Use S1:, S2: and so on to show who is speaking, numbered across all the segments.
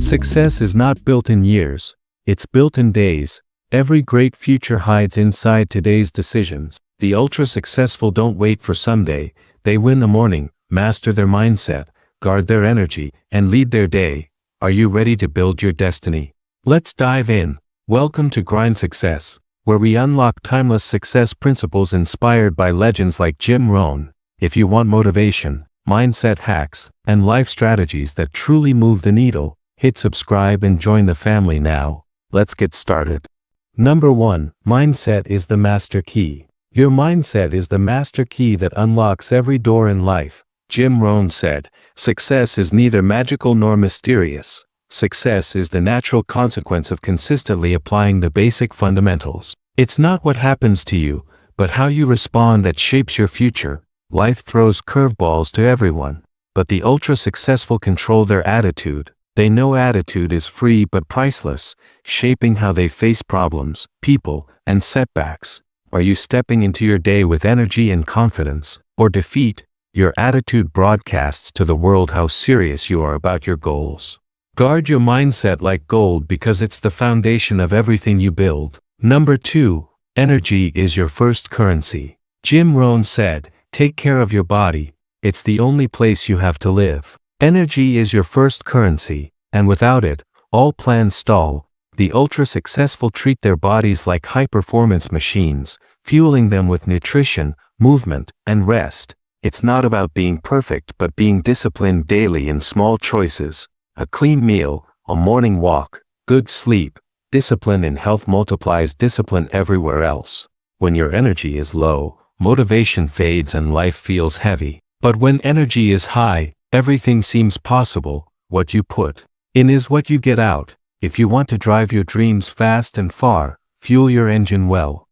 S1: Success is not built in years, it's built in days. Every great future hides inside today's decisions. The ultra-successful don't wait for someday, they win the morning, master their mindset, guard their energy, and lead their day. Are you ready to build your destiny? Let's dive in. Welcome to Grind Success, where we unlock timeless success principles inspired by legends like Rohn. If you want motivation, mindset hacks, and life strategies that truly move the needle, hit subscribe and join the family now. Let's get started. Number 1. Mindset is the master key. Your mindset is the master key that unlocks every door in life. Rohn said, "Success is neither magical nor mysterious. Success is the natural consequence of consistently applying the basic fundamentals. It's not what happens to you, but how you respond that shapes your future." Life throws curveballs to everyone, but the ultra-successful control their attitude. They know attitude is free but priceless, shaping how they face problems, people, and setbacks. Are you stepping into your day with energy and confidence, or defeat? Your attitude broadcasts to the world how serious you are about your goals. Guard your mindset like gold because it's the foundation of everything you build. Number 2. Energy is your first currency. Rohn said, "Take care of your body. It's the only place you have to live." Energy is your first currency, and without it, all plans stall. The ultra-successful treat their bodies like high-performance machines, fueling them with nutrition, movement, and rest. It's not about being perfect but being disciplined daily in small choices. A clean meal, a morning walk, good sleep. Discipline in health multiplies discipline everywhere else. When your energy is low, motivation fades and life feels heavy. But when energy is high, everything seems possible. What you put in is what you get out. If you want to drive your dreams fast and far, fuel your engine well.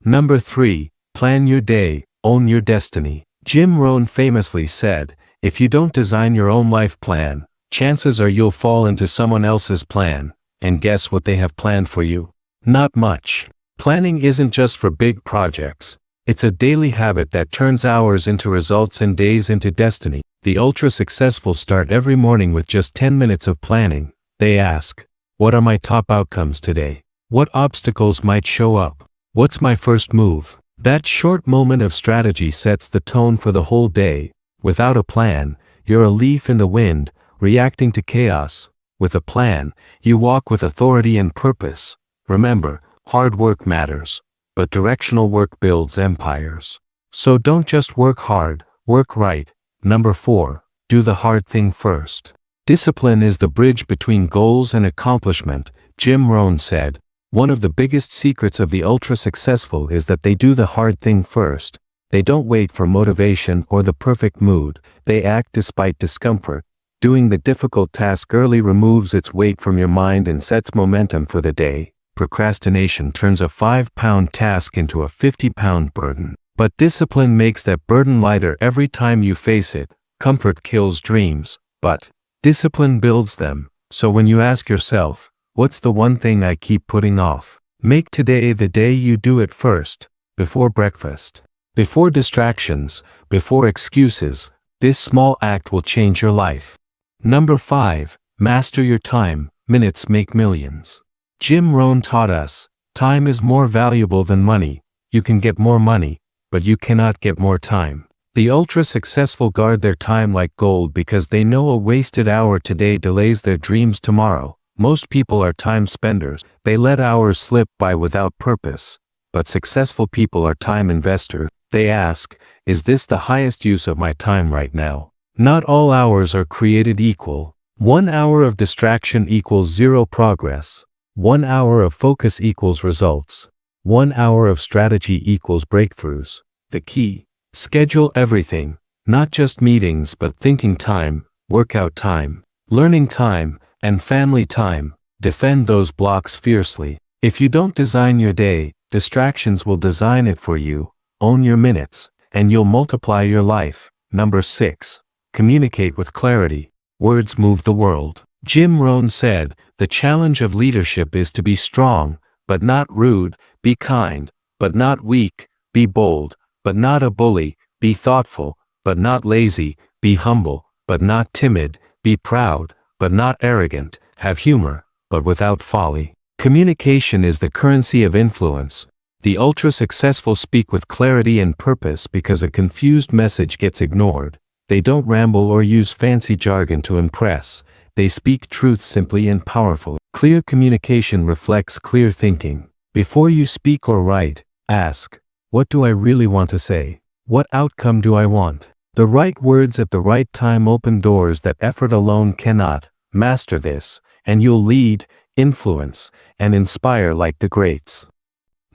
S1: Number 3. Plan your day, own your destiny. Rohn famously said, "If you don't design your own life plan, chances are you'll fall into someone else's plan." And guess what they have planned for you? Not much. Planning isn't just for big projects. It's a daily habit that turns hours into results and days into destiny. The ultra-successful start every morning with just 10 minutes of planning. They ask, "What are my top outcomes today? What obstacles might show up? What's my first move?" That short moment of strategy sets the tone for the whole day. Without a plan, you're a leaf in the wind, reacting to chaos. With a plan, you walk with authority and purpose. Remember, hard work matters, but directional work builds empires. So don't just work hard, work right. Number 4. Do the hard thing first. Discipline is the bridge between goals and accomplishment. Rohn said, "One of the biggest secrets of the ultra-successful is that they do the hard thing first. They don't wait for motivation or the perfect mood. They act despite discomfort. Doing the difficult task early removes its weight from your mind and sets momentum for the day." Procrastination turns a 5-pound task into a 50-pound burden. But discipline makes that burden lighter every time you face it. Comfort kills dreams, but discipline builds them. So when you ask yourself, "What's the one thing I keep putting off?" Make today the day you do it first. Before breakfast. Before distractions. Before excuses. This small act will change your life. Number 5. Master your time. Minutes make millions. Rohn taught us, time is more valuable than money. You can get more money, but you cannot get more time. The ultra-successful guard their time like gold because they know a wasted hour today delays their dreams tomorrow. Most people are time spenders. They let hours slip by without purpose. But successful people are time investors. They ask, "Is this the highest use of my time right now?" Not all hours are created equal. 1 hour of distraction equals 0 progress. 1 hour of focus equals results. 1 hour of strategy equals breakthroughs. The key: schedule everything, not just meetings but thinking time, workout time, learning time, and family time. Defend those blocks fiercely. If you don't design your day, distractions will design it for you. Own your minutes, and you'll multiply your life. Number 6. Communicate with clarity. Words move the world. Rohn said, "The challenge of leadership is to be strong, but not rude, be kind, but not weak, be bold, but not a bully, be thoughtful, but not lazy, be humble, but not timid, be proud, but not arrogant, Have humor, but without folly. Communication is the currency of influence. The ultra-successful speak with clarity and purpose because a confused message gets ignored. They don't ramble or use fancy jargon to impress. They speak truth simply and powerfully. Clear communication reflects clear thinking. Before you speak or write, ask, what do I really want to say? What outcome do I want? The right words at the right time open doors that effort alone cannot. Master this, and you'll lead, influence, and inspire like the greats.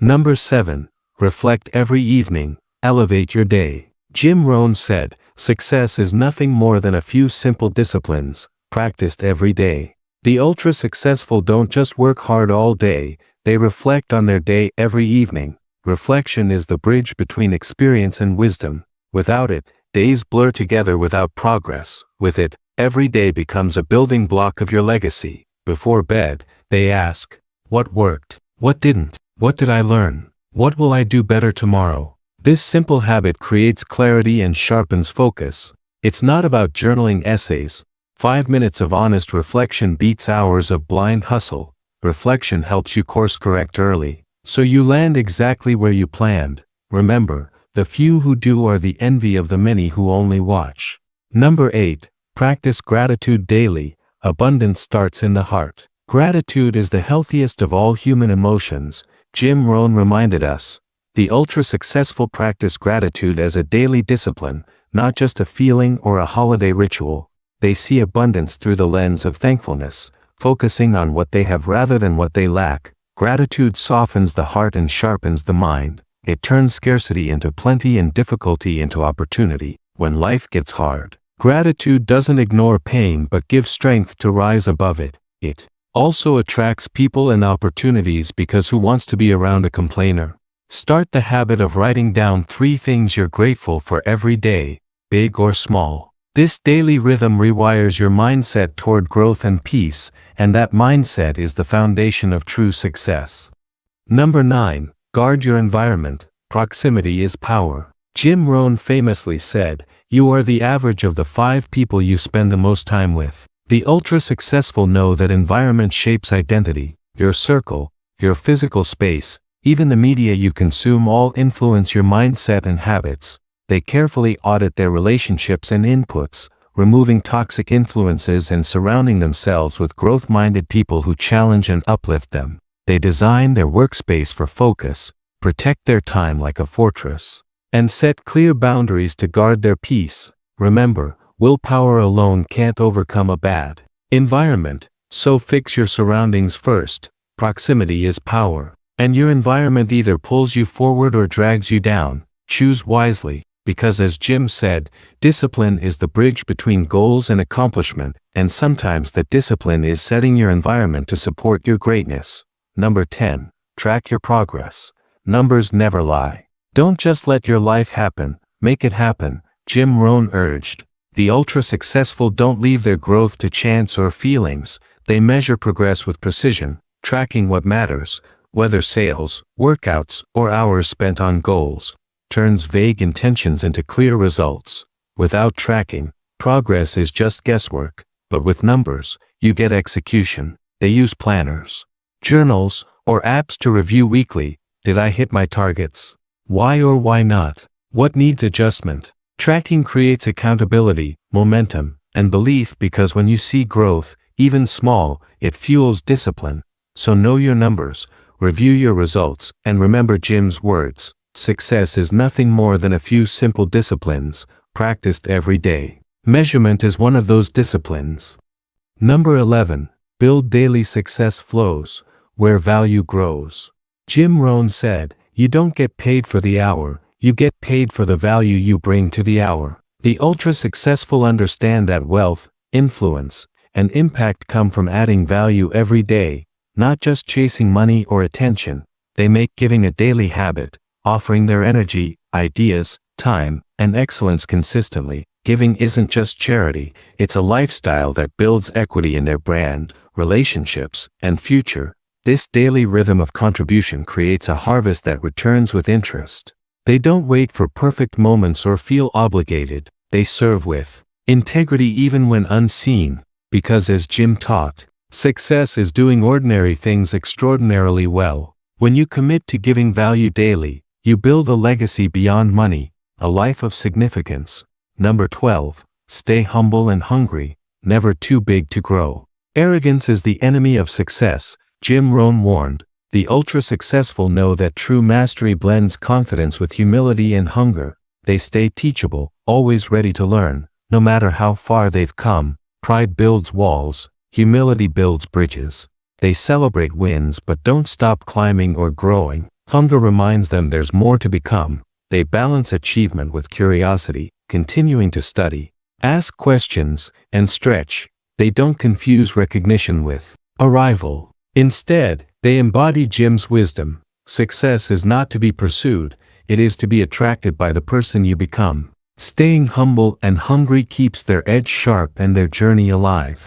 S1: Number 7. Reflect every evening. Elevate your day. Jim Rohn said, success is nothing more than a few simple disciplines, practiced every day. The ultra-successful don't just work hard all day, they reflect on their day every evening. Reflection is the bridge between experience and wisdom. Without it, days blur together without progress. With it, every day becomes a building block of your legacy. Before bed, they ask, what worked? What didn't? What did I learn? What will I do better tomorrow? This simple habit creates clarity and sharpens focus. It's not about journaling essays. 5 minutes of honest reflection beats hours of blind hustle. Reflection helps you course correct early, so you land exactly where you planned. Remember, the few who do are the envy of the many who only watch. Number 8. Practice gratitude daily. Abundance starts in the heart. Gratitude is the healthiest of all human emotions. Jim Rohn reminded us, the ultra-successful practice gratitude as a daily discipline, not just a feeling or a holiday ritual. They see abundance through the lens of thankfulness, focusing on what they have rather than what they lack. Gratitude softens the heart and sharpens the mind. It turns scarcity into plenty and difficulty into opportunity. When life gets hard, gratitude doesn't ignore pain but gives strength to rise above it. It also attracts people and opportunities because who wants to be around a complainer? Start the habit of writing down 3 things you're grateful for every day, big or small. This daily rhythm rewires your mindset toward growth and peace, and that mindset is the foundation of true success. Number 9. Guard your environment. Proximity is power. Jim Rohn famously said, you are the average of the 5 people you spend the most time with. The ultra-successful know that environment shapes identity. Your circle, your physical space, even the media you consume all influence your mindset and habits. They carefully audit their relationships and inputs, removing toxic influences and surrounding themselves with growth-minded people who challenge and uplift them. They design their workspace for focus, protect their time like a fortress, and set clear boundaries to guard their peace. Remember, willpower alone can't overcome a bad environment, so fix your surroundings first. Proximity is power, and your environment either pulls you forward or drags you down. Choose wisely, because as Jim said, discipline is the bridge between goals and accomplishment, and sometimes the discipline is setting your environment to support your greatness. Number 10. Track your progress. Numbers never lie. Don't just let your life happen, make it happen, Jim Rohn urged. The ultra-successful don't leave their growth to chance or feelings. They measure progress with precision, tracking what matters, whether sales, workouts, or hours spent on goals. Turns vague intentions into clear results. Without tracking, progress is just guesswork, but with numbers, you get execution. They use planners, journals, or apps to review weekly. Did I hit my targets? Why or why not? What needs adjustment? Tracking creates accountability, momentum, and belief because when you see growth, even small, it fuels discipline. So know your numbers, review your results, and remember Jim's words. Success is nothing more than a few simple disciplines, practiced every day. Measurement is one of those disciplines. Number 11. Build daily success flows, where value grows. Jim Rohn said, you don't get paid for the hour, you get paid for the value you bring to the hour. The ultra-successful understand that wealth, influence, and impact come from adding value every day, not just chasing money or attention. They make giving a daily habit, offering their energy, ideas, time, and excellence consistently. Giving isn't just charity, it's a lifestyle that builds equity in their brand, relationships, and future. This daily rhythm of contribution creates a harvest that returns with interest. They don't wait for perfect moments or feel obligated. They serve with integrity even when unseen, because as Jim taught, Success is doing ordinary things extraordinarily well. When you commit to giving value daily, you build a legacy beyond money, a life of significance. Number 12. Stay humble and hungry, never too big to grow. Arrogance is the enemy of success, Jim Rohn warned. The ultra-successful know that true mastery blends confidence with humility and hunger. They stay teachable, always ready to learn, no matter how far they've come. Pride builds walls, humility builds bridges. They celebrate wins but don't stop climbing or growing. Hunger reminds them there's more to become. They balance achievement with curiosity, continuing to study, ask questions, and stretch. They don't confuse recognition with arrival. Instead, they embody Jim's wisdom. Success is not to be pursued, it is to be attracted by the person you become. Staying humble and hungry keeps their edge sharp and their journey alive.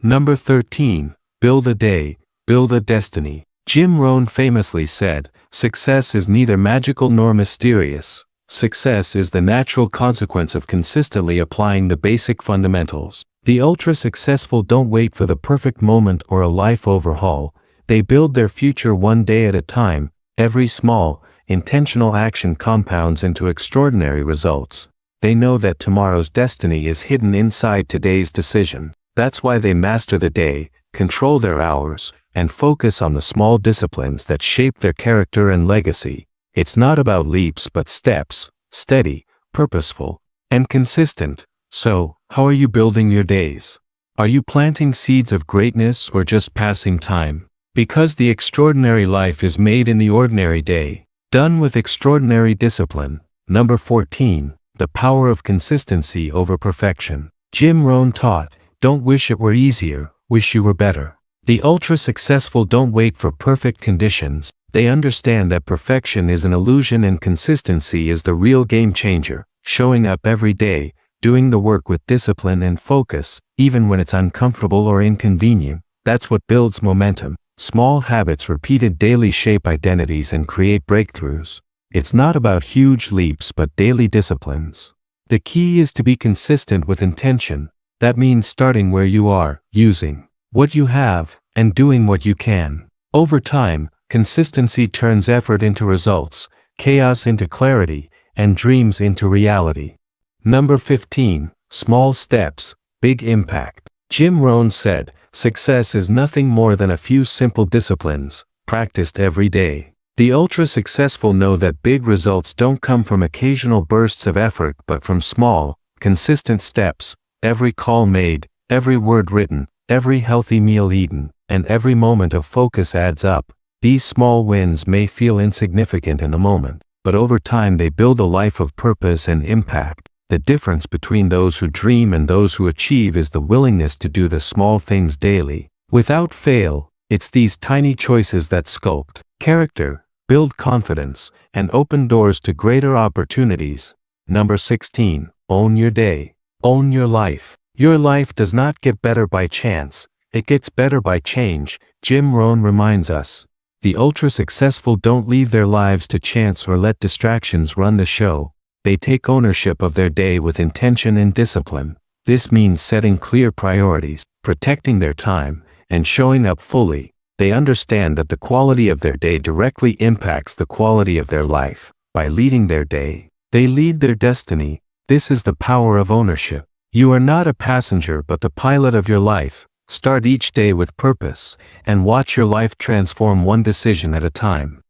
S1: Number 13. Build a day, build a destiny. Jim Rohn famously said, "Success is neither magical nor mysterious. Success is the natural consequence of consistently applying the basic fundamentals." The ultra-successful don't wait for the perfect moment or a life overhaul. They build their future one day at a time. Every small, intentional action compounds into extraordinary results. They know that tomorrow's destiny is hidden inside today's decision. That's why they master the day, control their hours, and focus on the small disciplines that shape their character and legacy. It's not about leaps but steps, steady, purposeful, and consistent. So, how are you building your days? Are you planting seeds of greatness or just passing time? Because the extraordinary life is made in the ordinary day, done with extraordinary discipline. Number 14. The power of consistency over perfection. Jim Rohn taught, "Don't wish it were easier, wish you were better." The ultra-successful don't wait for perfect conditions. They understand that perfection is an illusion and consistency is the real game changer. Showing up every day, doing the work with discipline and focus, even when it's uncomfortable or inconvenient, that's what builds momentum. Small habits repeated daily shape identities and create breakthroughs. It's not about huge leaps but daily disciplines. The key is to be consistent with intention. That means starting where you are, using what you have, and doing what you can. Over time, consistency turns effort into results, chaos into clarity, and dreams into reality. Number 15. Small steps, big impact. Jim Rohn said, "Success is nothing more than a few simple disciplines, practiced every day." The ultra-successful know that big results don't come from occasional bursts of effort but from small, consistent steps. Every call made, every word written, every healthy meal eaten, and every moment of focus adds up. These small wins may feel insignificant in the moment, but over time they build a life of purpose and impact. The difference between those who dream and those who achieve is the willingness to do the small things daily, without fail. It's these tiny choices that sculpt character, build confidence, and open doors to greater opportunities. Number 16. Own your day. Own your life. Your life does not get better by chance, it gets better by change. Jim Rohn reminds us. The ultra-successful don't leave their lives to chance or let distractions run the show. They take ownership of their day with intention and discipline. This means setting clear priorities, protecting their time, and showing up fully. They understand that the quality of their day directly impacts the quality of their life. By leading their day, they lead their destiny. This is the power of ownership. You are not a passenger but the pilot of your life. Start each day with purpose, and watch your life transform one decision at a time.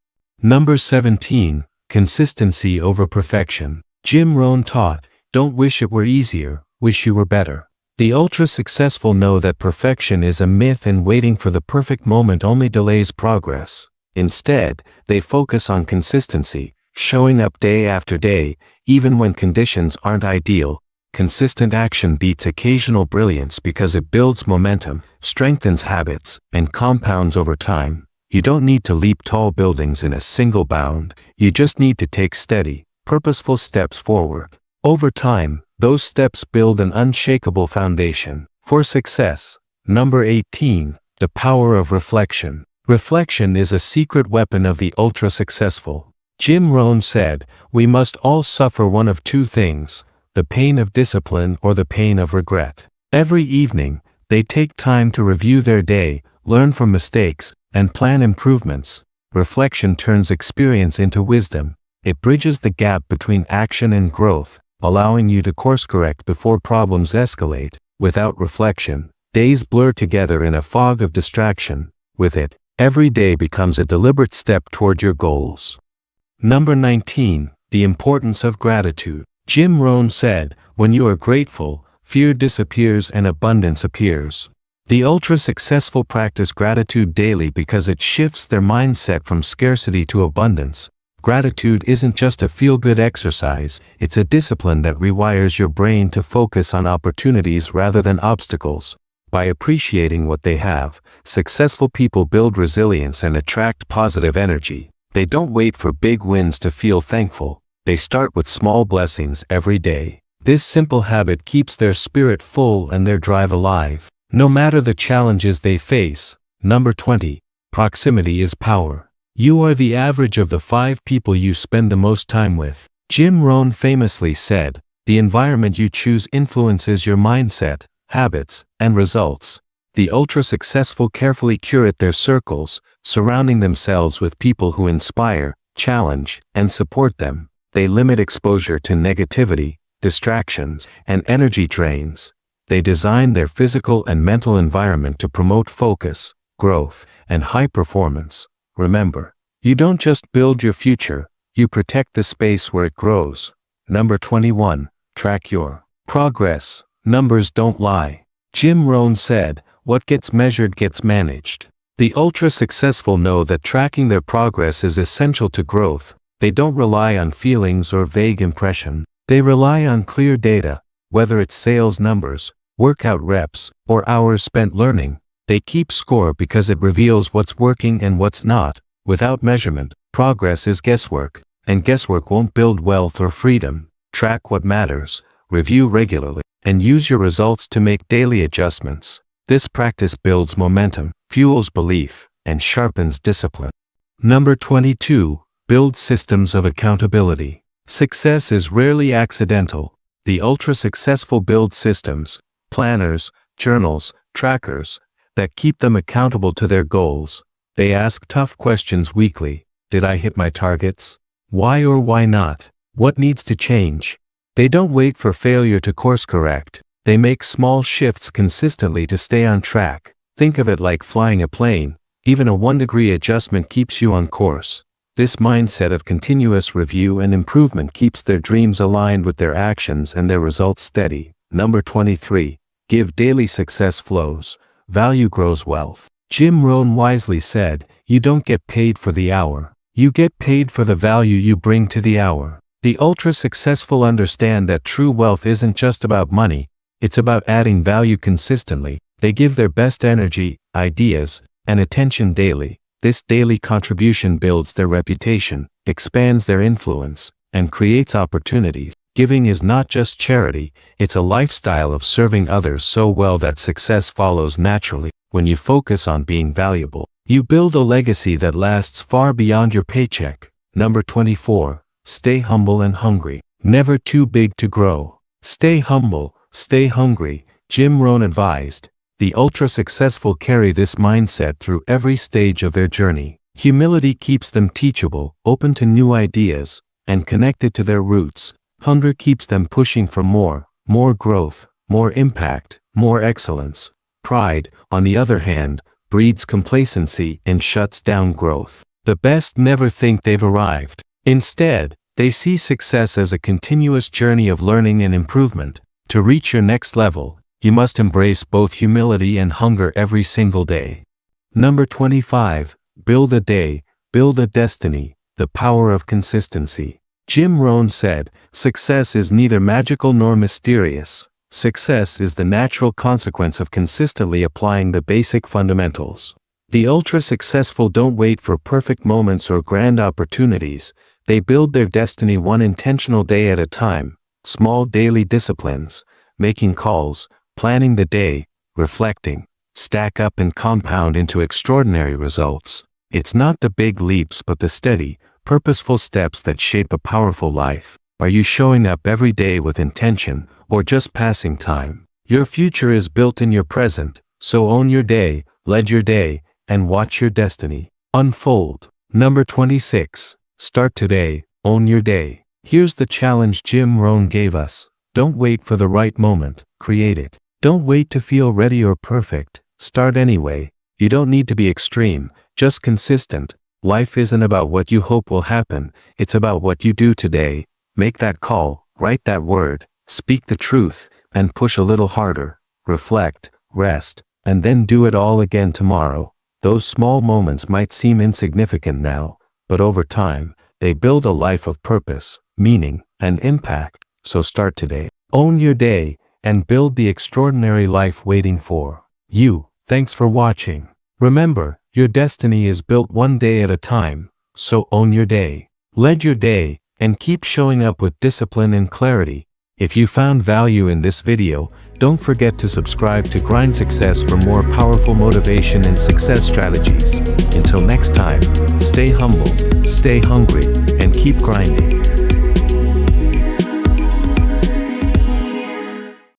S1: Number 17. Consistency over perfection. Jim Rohn taught, "Don't wish it were easier, wish you were better." The ultra-successful know that perfection is a myth and waiting for the perfect moment only delays progress. Instead, they focus on consistency, showing up day after day, even when conditions aren't ideal. Consistent action beats occasional brilliance because it builds momentum, strengthens habits, and compounds over time. You don't need to leap tall buildings in a single bound, you just need to take steady, purposeful steps forward. Over time, those steps build an unshakable foundation for success. Number 18. The power of reflection. Reflection is a secret weapon of the ultra-successful. Jim Rohn said, "We must all suffer one of two things, the pain of discipline or the pain of regret." Every evening, They take time to review their day, learn from mistakes, and plan improvements. Reflection turns experience into wisdom. It bridges the gap between action and growth, allowing you to course-correct before problems escalate. Without reflection, days blur together in a fog of distraction. With it, every day becomes a deliberate step toward your goals. Number 19. The importance of gratitude. Jim Rohn said, "When you are grateful, fear disappears and abundance appears." The ultra-successful practice gratitude daily because it shifts their mindset from scarcity to abundance. Gratitude isn't just a feel-good exercise, it's a discipline that rewires your brain to focus on opportunities rather than obstacles. By appreciating what they have, successful people build resilience and attract positive energy. They don't wait for big wins to feel thankful. They start with small blessings every day. This simple habit keeps their spirit full and their drive alive, no matter the challenges they face. Number 20. Proximity is power. You are the average of the 5 people you spend the most time with. Jim Rohn famously said, "The environment you choose influences your mindset, habits, and results." The ultra-successful carefully curate their circles, surrounding themselves with people who inspire, challenge, and support them. They limit exposure to negativity, distractions, and energy drains. They design their physical and mental environment to promote focus, growth, and high performance. Remember, you don't just build your future, you protect the space where it grows. Number 21. Track your progress. Numbers don't lie. Jim Rohn said, "What gets measured gets managed." The ultra-successful know that tracking their progress is essential to growth. They don't rely on feelings or vague impression. They rely on clear data, whether it's sales numbers, workout reps, or hours spent learning. They keep score because it reveals what's working and what's not. Without measurement, progress is guesswork, and guesswork won't build wealth or freedom. Track what matters, review regularly, and use your results to make daily adjustments. This practice builds momentum, fuels belief, and sharpens discipline. Number 22. Build systems of accountability. Success is rarely accidental. The ultra-successful build systems, planners, journals, trackers, that keep them accountable to their goals. They ask tough questions weekly. Did I hit my targets? Why or why not? What needs to change? They don't wait for failure to course correct. They make small shifts consistently to stay on track. Think of it like flying a plane. Even a 1-degree adjustment keeps you on course. This mindset of continuous review and improvement keeps their dreams aligned with their actions and their results steady. Number 23. Give daily success flows. Value grows wealth. Jim Rohn wisely said, "You don't get paid for the hour. You get paid for the value you bring to the hour." The ultra-successful understand that true wealth isn't just about money, it's about adding value consistently. They give their best energy, ideas, and attention daily. This daily contribution builds their reputation, expands their influence, and creates opportunities. Giving is not just charity, it's a lifestyle of serving others so well that success follows naturally. When you focus on being valuable, you build a legacy that lasts far beyond your paycheck. Number 24. Stay humble and hungry. Never too big to grow. Stay humble, stay hungry, Jim Rohn advised. The ultra-successful carry this mindset through every stage of their journey. Humility keeps them teachable, open to new ideas, and connected to their roots. Hunger keeps them pushing for more growth, more impact, more excellence. Pride, on the other hand, breeds complacency and shuts down growth. The best never think they've arrived. Instead, they see success as a continuous journey of learning and improvement. To reach your next level, you must embrace both humility and hunger every single day. Number 25. Build a day, build a destiny, the power of consistency. Jim Rohn said, "Success is neither magical nor mysterious. Success is the natural consequence of consistently applying the basic fundamentals." The ultra-successful don't wait for perfect moments or grand opportunities. They build their destiny one intentional day at a time. Small daily disciplines, making calls, planning the day, reflecting, stack up and compound into extraordinary results. It's not the big leaps but the steady, purposeful steps that shape a powerful life. Are you showing up every day with intention, or just passing time? Your future is built in your present, so own your day, lead your day, and watch your destiny unfold. Number 26. Start today, own your day. Here's the challenge Jim Rohn gave us. Don't wait for the right moment, create it. Don't wait to feel ready or perfect, start anyway. You don't need to be extreme, just consistent. Life isn't about what you hope will happen, it's about what you do today. Make that call, write that word, speak the truth, and push a little harder. Reflect, rest, and then do it all again tomorrow. Those small moments might seem insignificant now, but over time, they build a life of purpose, meaning, and impact. So start today. Own your day, and build the extraordinary life waiting for you. Thanks for watching. Remember, your destiny is built one day at a time, so own your day. Lead your day, and keep showing up with discipline and clarity. If you found value in this video, don't forget to subscribe to Grind Success for more powerful motivation and success strategies. Until next time, stay humble, stay hungry, and keep grinding.